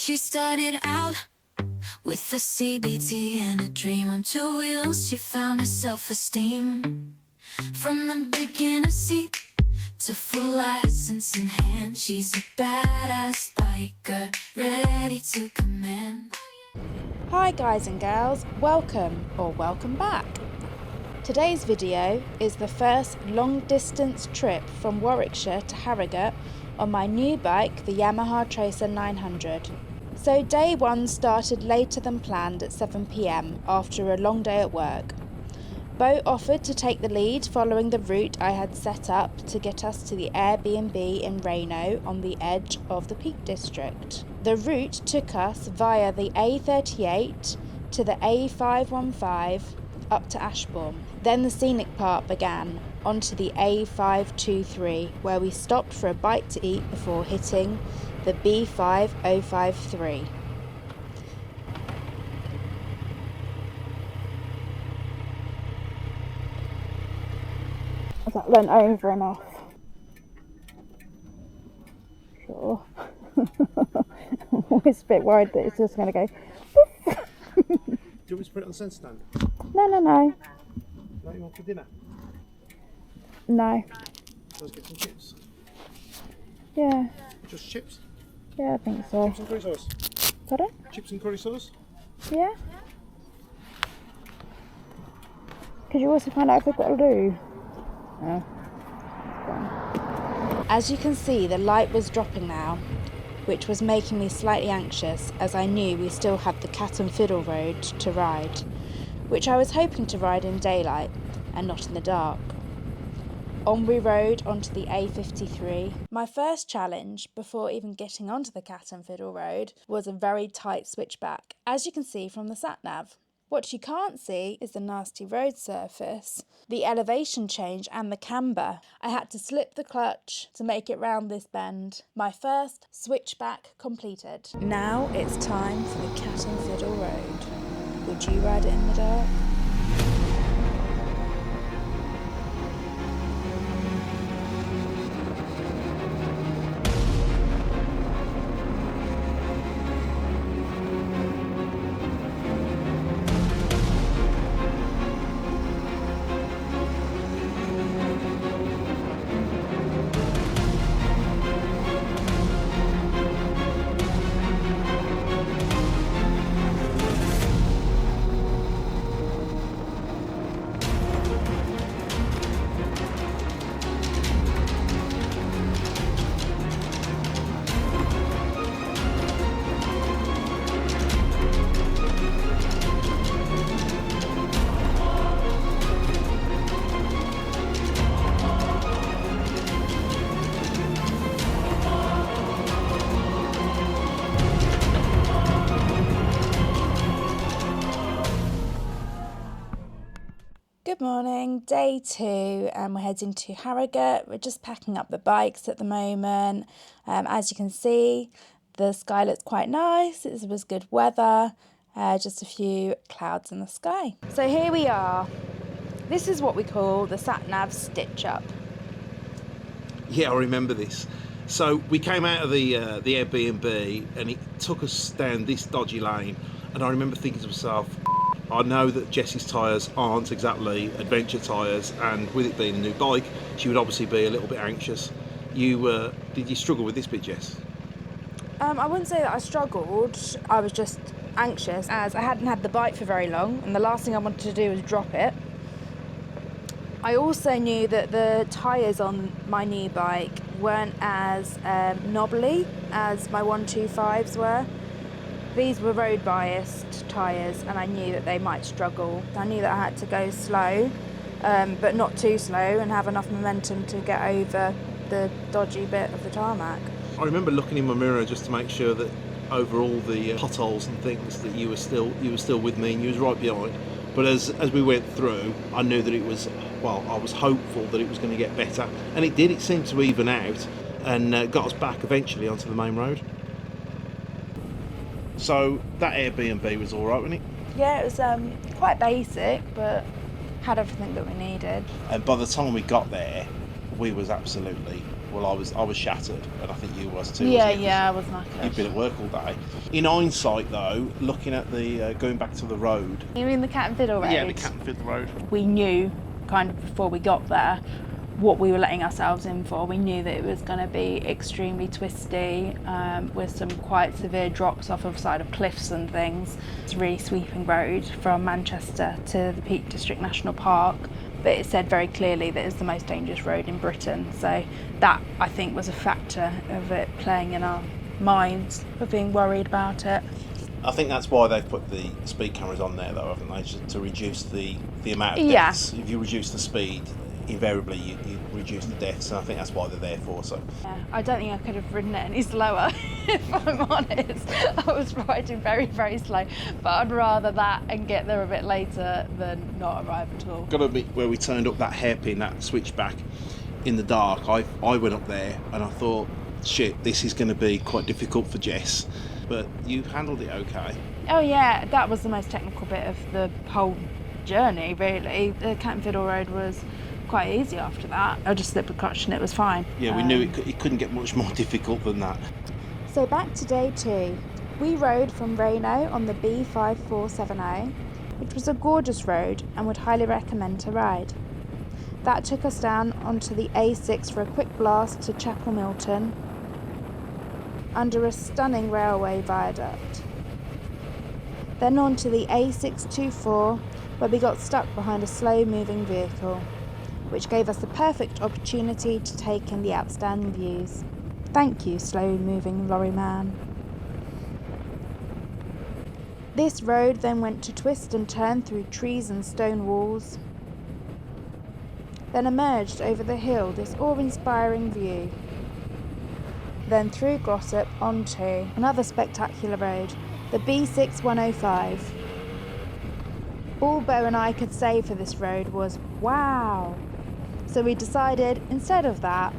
She started out with a CBT and a dream. On two wheels she found her self-esteem. From the beginner seat to full license in hand, she's a badass biker, ready to command. Hi guys and girls, welcome or welcome back. Today's video is the first long distance trip from Warwickshire to Harrogate on my new bike, the Yamaha Tracer 900. So day one started later than planned at 7 PM after a long day at work. Bo offered to take the lead following the route I had set up to get us to the Airbnb in Reno on the edge of the Peak District. The route took us via the A38 to the A515 up to Ashbourne. Then the scenic part began, onto the A523 where we stopped for a bite to eat before hitting the B5053. Is that leant over enough? Sure. I'm always a bit worried that it's just going to go. Do you want me to put it on the centre stand? No. Don't you want for dinner? No. Let's get some chips. Yeah. Just chips? Yeah, I think so. Chips and curry sauce? Pardon? Chips and curry sauce? Yeah. Could you also find out if they've got a loo? No. As you can see, the light was dropping now, which was making me slightly anxious as I knew we still had the Cat and Fiddle road to ride, which I was hoping to ride in daylight and not in the dark. On we rode onto the A53. My first challenge before even getting onto the Cat and Fiddle road was a very tight switchback, as you can see from the sat-nav. What you can't see is the nasty road surface, the elevation change and the camber. I had to slip the clutch to make it round this bend. My first switchback completed. Now it's time for the Cat and Fiddle road. Would you ride it in the dark? Good morning, day 2 and we're heading to Harrogate. We're just packing up the bikes at the moment. As you can see, the sky looks quite nice. It was good weather, just a few clouds in the sky. So here we are. This is what we call the sat-nav stitch-up. Yeah, I remember this. So we came out of the Airbnb and it took us down this dodgy lane, and I remember thinking to myself, I know that Jessie's tyres aren't exactly adventure tyres, and with it being a new bike, she would obviously be a little bit anxious. Did you struggle with this bit, Jess? I wouldn't say that I struggled. I was just anxious as I hadn't had the bike for very long, and the last thing I wanted to do was drop it. I also knew that the tyres on my new bike weren't as knobbly as my 125s were. These were road biased tyres and I knew that they might struggle. I knew that I had to go slow, but not too slow, and have enough momentum to get over the dodgy bit of the tarmac. I remember looking in my mirror just to make sure that over all the potholes and things that you were still with me and you was right behind. But as we went through, I knew that it was, well, I was hopeful that it was going to get better, and it did. It seemed to even out and got us back eventually onto the main road. So that Airbnb was all right, wasn't it? Yeah, it was quite basic, but had everything that we needed. And by the time we got there, we was absolutely well, I was shattered, and I think you was too. Yeah, wasn't you? yeah, I was knackered. You've been at work all day. In hindsight, though, looking at the going back to the road. You mean the Cat and Fiddle road? Yeah, the Cat and Fiddle road. We knew kind of before we got there what we were letting ourselves in for. We knew that it was going to be extremely twisty, with some quite severe drops off of the side of cliffs and things. It's a really sweeping road from Manchester to the Peak District National Park, but it said very clearly that it's the most dangerous road in Britain. So that, I think, was a factor of it playing in our minds, of being worried about it. I think that's why they've put the speed cameras on there, though, haven't they? To reduce the amount of deaths. If you reduce the speed, invariably you reduce the deaths, and I think that's why they're there for. So yeah, I don't think I could have ridden it any slower, if I'm honest. I was riding very, very slow, but I'd rather that and get there a bit later than not arrive at all. Got to be where we turned up that hairpin, that switchback in the dark. I went up there and I thought, shit, this is going to be quite difficult for Jess, but you handled it okay. Oh yeah, that was the most technical bit of the whole journey, really. The Cat and Fiddle road was quite easy after that. I just slipped the clutch and it was fine. Yeah, we knew it couldn't get much more difficult than that. So back to day 2. We rode from Reno on the B5470, which was a gorgeous road and would highly recommend to ride. That took us down onto the A6 for a quick blast to Chapel Milton, under a stunning railway viaduct. Then on to the A624, where we got stuck behind a slow-moving vehicle, which gave us the perfect opportunity to take in the outstanding views. Thank you, slow-moving lorry man. This road then went to twist and turn through trees and stone walls, then emerged over the hill, this awe-inspiring view. Then through Glossop onto another spectacular road, the B6105. All Bo and I could say for this road was, wow! So we decided, instead of that,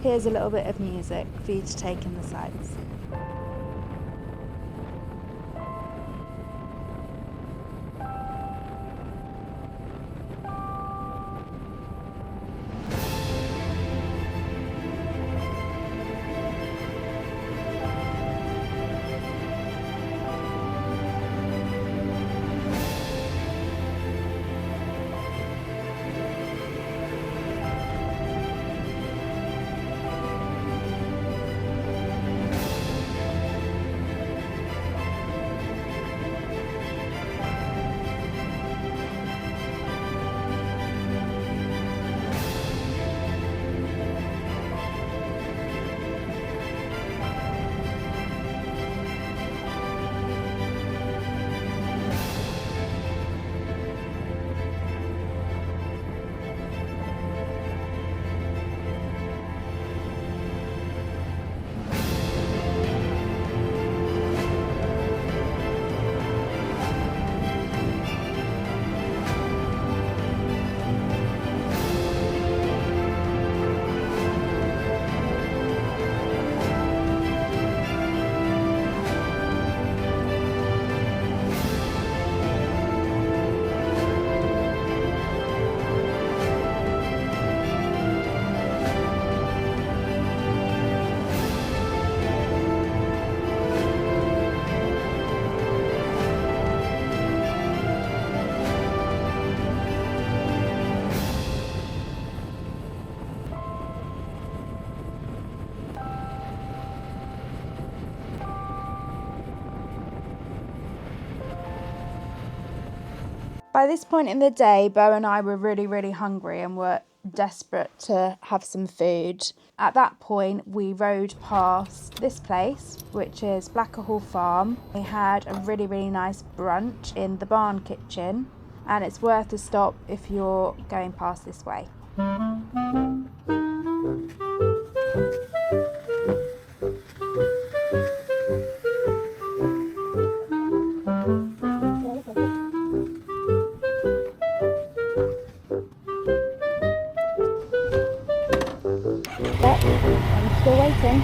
here's a little bit of music for you to take in the sights. By this point in the day, Bo and I were really, really hungry and were desperate to have some food. At that point, we rode past this place, which is Blackerhall Farm. We had a really, really nice brunch in the barn kitchen, and it's worth a stop if you're going past this way. I'm still waiting.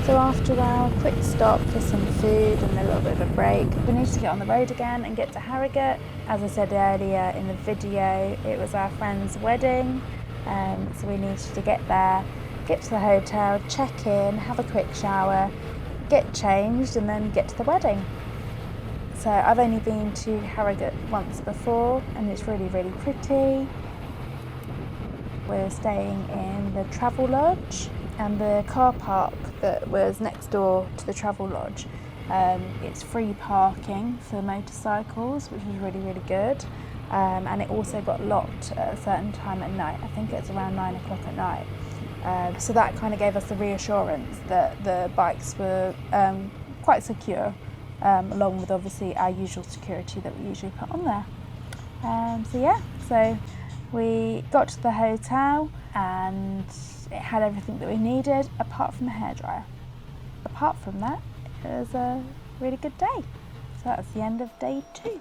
So after our quick stop for some food and a little bit of a break, we need to get on the road again and get to Harrogate. As I said earlier in the video, it was our friend's wedding, So we needed to get there, get to the hotel, check in, have a quick shower, get changed and then get to the wedding. So I've only been to Harrogate once before and it's really, really pretty. We're staying in the travel lodge, and the car park that was next door to the travel lodge, it's free parking for motorcycles, which was really, really good. And it also got locked at a certain time at night. I think it's around 9 o'clock at night. So that kind of gave us the reassurance that the bikes were quite secure, along with obviously our usual security that we usually put on there. So we got to the hotel and it had everything that we needed apart from a hairdryer. Apart from that, it was a really good day. So that's the end of day 2.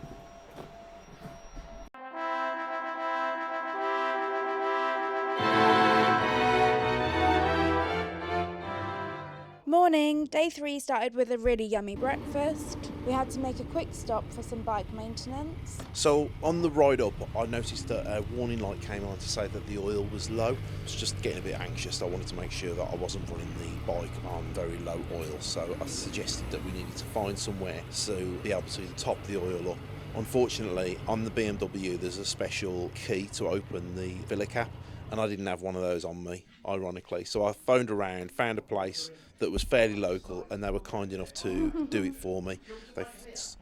Morning, day 3 started with a really yummy breakfast. We had to make a quick stop for some bike maintenance. So on the ride up, I noticed that a warning light came on to say that the oil was low. I was just getting a bit anxious. I wanted to make sure that I wasn't running the bike on very low oil. So I suggested that we needed to find somewhere to be able to top the oil up. Unfortunately, on the BMW, there's a special key to open the filler cap, and I didn't have one of those on me, ironically. So I phoned around, found a place that was fairly local, and they were kind enough to do it for me. They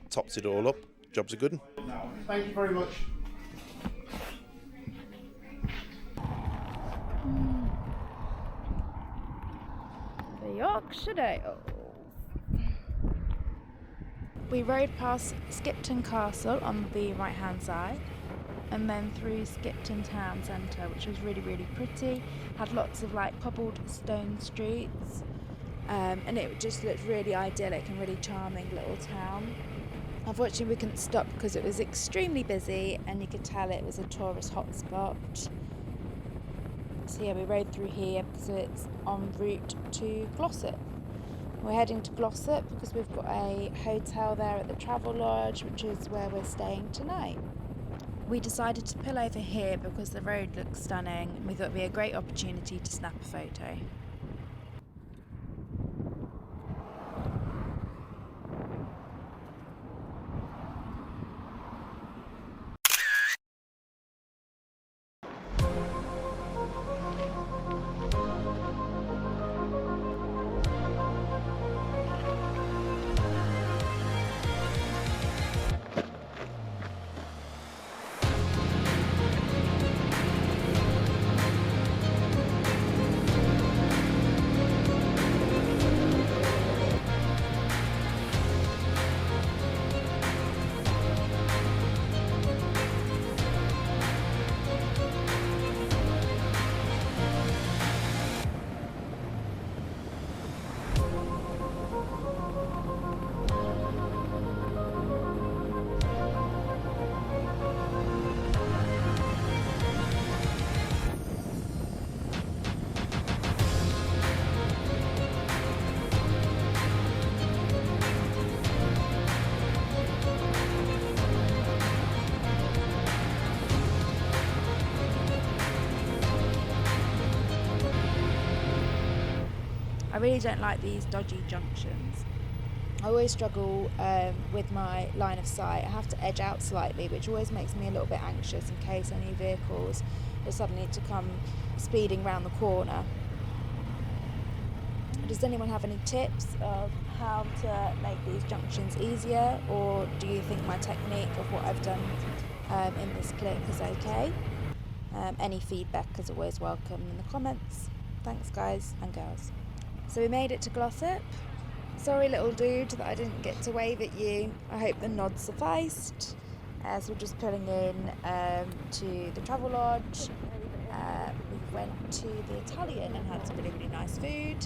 topped it all up. Job's a good one. Thank you very much. The Yorkshire Dales. We rode past Skipton Castle on the right hand side, and then through Skipton Town Centre, which was really, really pretty. Had lots of like cobbled stone streets, and it just looked really idyllic and really charming little town. Unfortunately we couldn't stop because it was extremely busy and you could tell it was a tourist hotspot. So yeah, we rode through here because it's en route to Glossop. We're heading to Glossop because we've got a hotel there at the travel lodge, which is where we're staying tonight. We decided to pull over here because the road looks stunning and we thought it would be a great opportunity to snap a photo. I really don't like these dodgy junctions. I always struggle with my line of sight. I have to edge out slightly, which always makes me a little bit anxious in case any vehicles are suddenly to come speeding round the corner. Does anyone have any tips of how to make these junctions easier, or do you think my technique of what I've done in this clip is okay? Any feedback is always welcome in the comments. Thanks guys and girls. So we made it to Glossop. Sorry little dude that I didn't get to wave at you. I hope the nod sufficed. So we're just pulling in to the travel lodge. We went to the Italian and had some really, really nice food.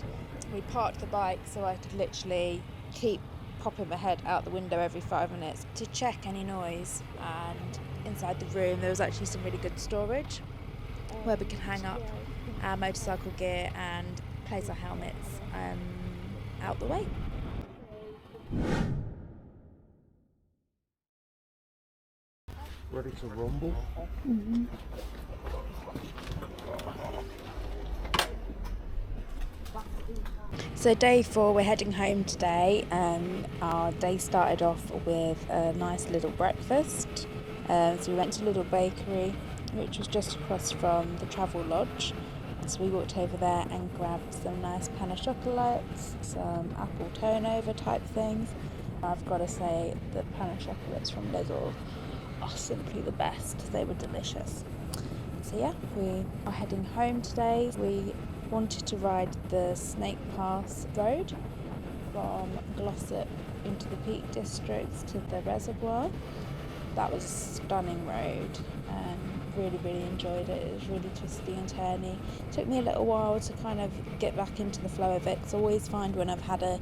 We parked the bike so I could literally keep popping my head out the window every 5 minutes to check any noise. And inside the room there was actually some really good storage where we could hang up our motorcycle gear and place our helmets out the way. Ready to rumble? Mm-hmm. So day 4, we're heading home today. Our day started off with a nice little breakfast. So we went to a little bakery, which was just across from the travel lodge. So we walked over there and grabbed some nice pain au chocolates, some apple turnover type things. I've got to say the pain au chocolates from Lidl are simply the best. They were delicious. So yeah, we are heading home today. We wanted to ride the Snake Pass road from Glossop into the Peak Districts to the reservoir. That was a stunning road and really enjoyed it. It was really twisty and turny. It took me a little while to kind of get back into the flow of it, because I always find when I've had a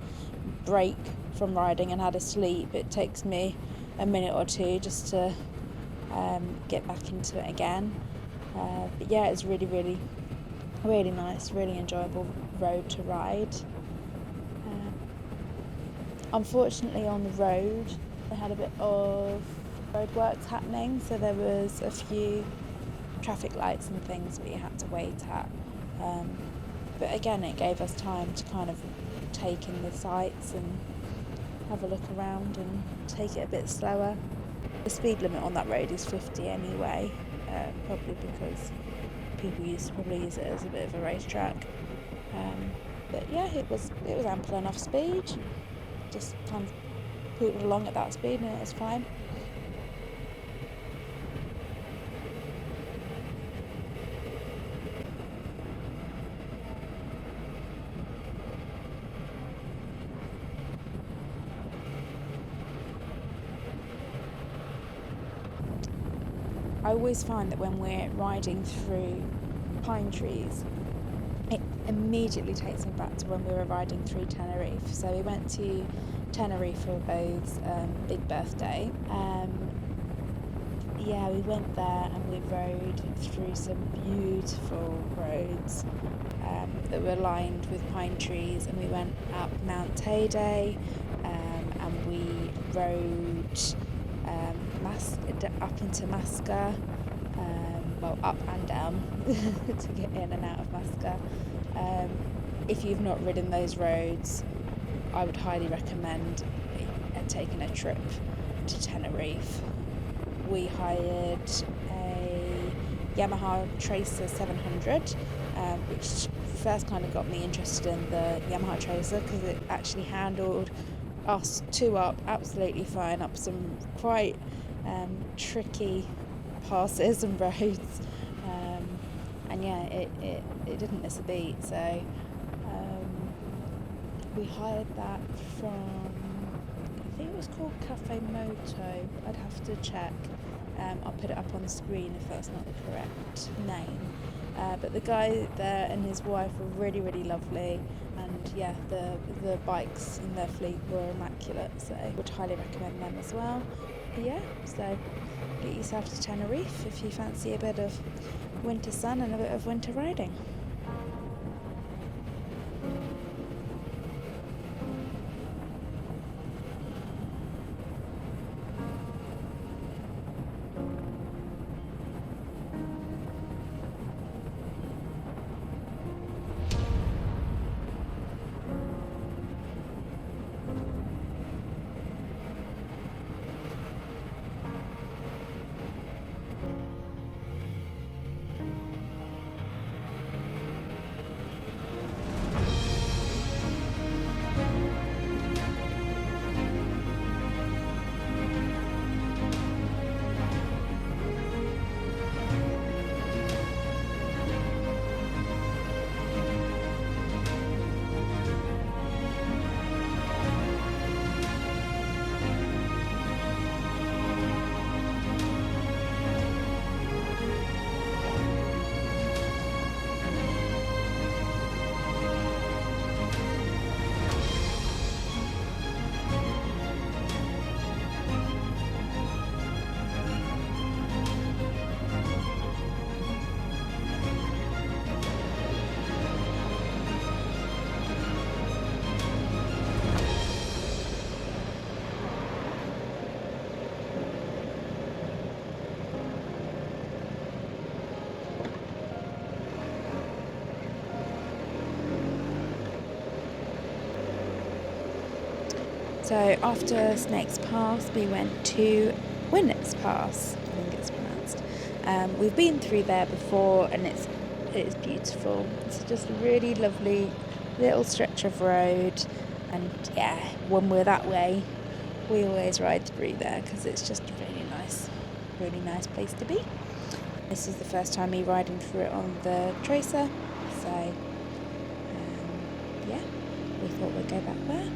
break from riding and had a sleep, it takes me a minute or two just to get back into it again. But yeah, it's really nice, really enjoyable road to ride. Unfortunately on the road they had a bit of roadworks happening, so there was a few traffic lights and things we had to wait at. But again, it gave us time to kind of take in the sights and have a look around and take it a bit slower. The speed limit on that road is 50 anyway, probably because people probably use it as a bit of a racetrack. But yeah, it was ample enough speed. Just kind of poodled along at that speed and it was fine. I always find that when we're riding through pine trees, it immediately takes me back to when we were riding through Tenerife. So we went to Tenerife for Bo's big birthday. We went there and we rode through some beautiful roads that were lined with pine trees, and we went up Mount Teide and we rode up into Masca, up and down to get in and out of Masca. If you've not ridden those roads, I would highly recommend taking a trip to Tenerife. We hired a Yamaha Tracer 700, which first kind of got me interested in the Yamaha Tracer because it actually handled us 2 up absolutely fine up some quite tricky passes and roads, and yeah, it didn't miss a beat. So we hired that from, I think it was called Cafe Moto. I'd have to check. I'll put it up on the screen if that's not the correct name. But the guy there and his wife were really lovely, and yeah, the bikes in their fleet were immaculate, so I would highly recommend them as well. But yeah, so get yourself to Tenerife if you fancy a bit of winter sun and a bit of winter riding. So after Snakes Pass, we went to Winnats Pass, I think it's pronounced. We've been through there before, and it is beautiful. It's just a really lovely little stretch of road, and yeah, when we're that way, we always ride through there because it's just a really nice place to be. This is the first time me riding through it on the Tracer, so yeah, we thought we'd go back there.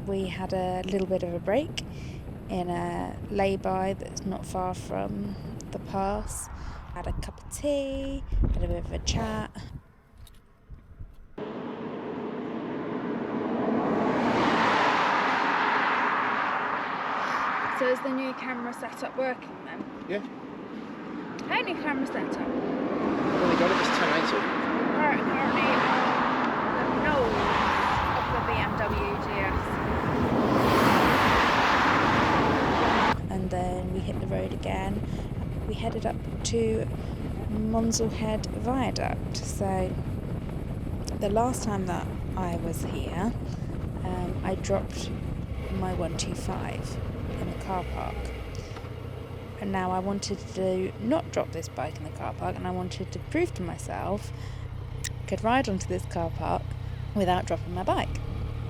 We had a little bit of a break in a lay-by that's not far from the pass. Had a cup of tea, had a bit of a chat. So is the new camera setup working then? Yeah. How new camera setup? I've only got it this 1080. Currently on the nose of the BMW GS. And then we hit the road again. We headed up to Head Viaduct. So the last time that I was here, I dropped my 125 in the car park. And now I wanted to not drop this bike in the car park, and I wanted to prove to myself I could ride onto this car park without dropping my bike.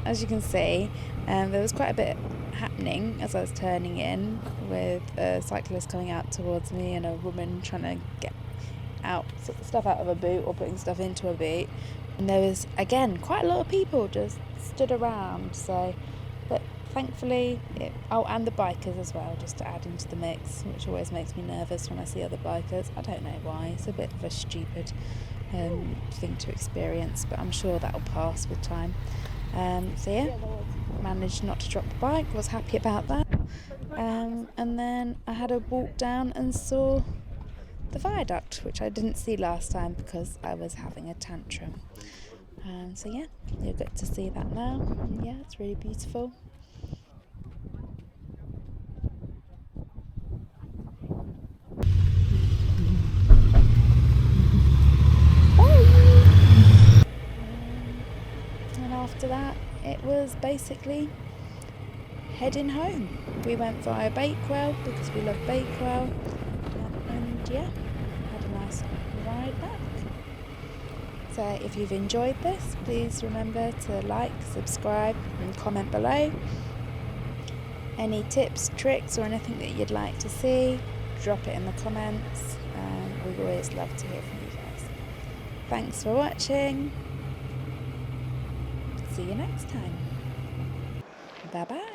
As you can see, there was quite a bit happening as I was turning in, with a cyclist coming out towards me and a woman trying to get out stuff out of a boot or putting stuff into a boot. And there was, again, quite a lot of people just stood around. So, but thankfully, and the bikers as well, just to add into the mix, which always makes me nervous when I see other bikers. I don't know why. It's a bit of a stupid thing to experience, but I'm sure that'll pass with time. So yeah, managed not to drop the bike, was happy about that. And then I had a walk down and saw the viaduct, which I didn't see last time because I was having a tantrum. So yeah, you'll get to see that now. And yeah, it's really beautiful. And after that, it was basically heading home. We went via Bakewell because we love Bakewell, and yeah, had a nice ride back. So if you've enjoyed this, please remember to like, subscribe and comment below. Any tips, tricks or anything that you'd like to see, drop it in the comments. We always love to hear from you guys. Thanks for watching. See you next time. Bye bye.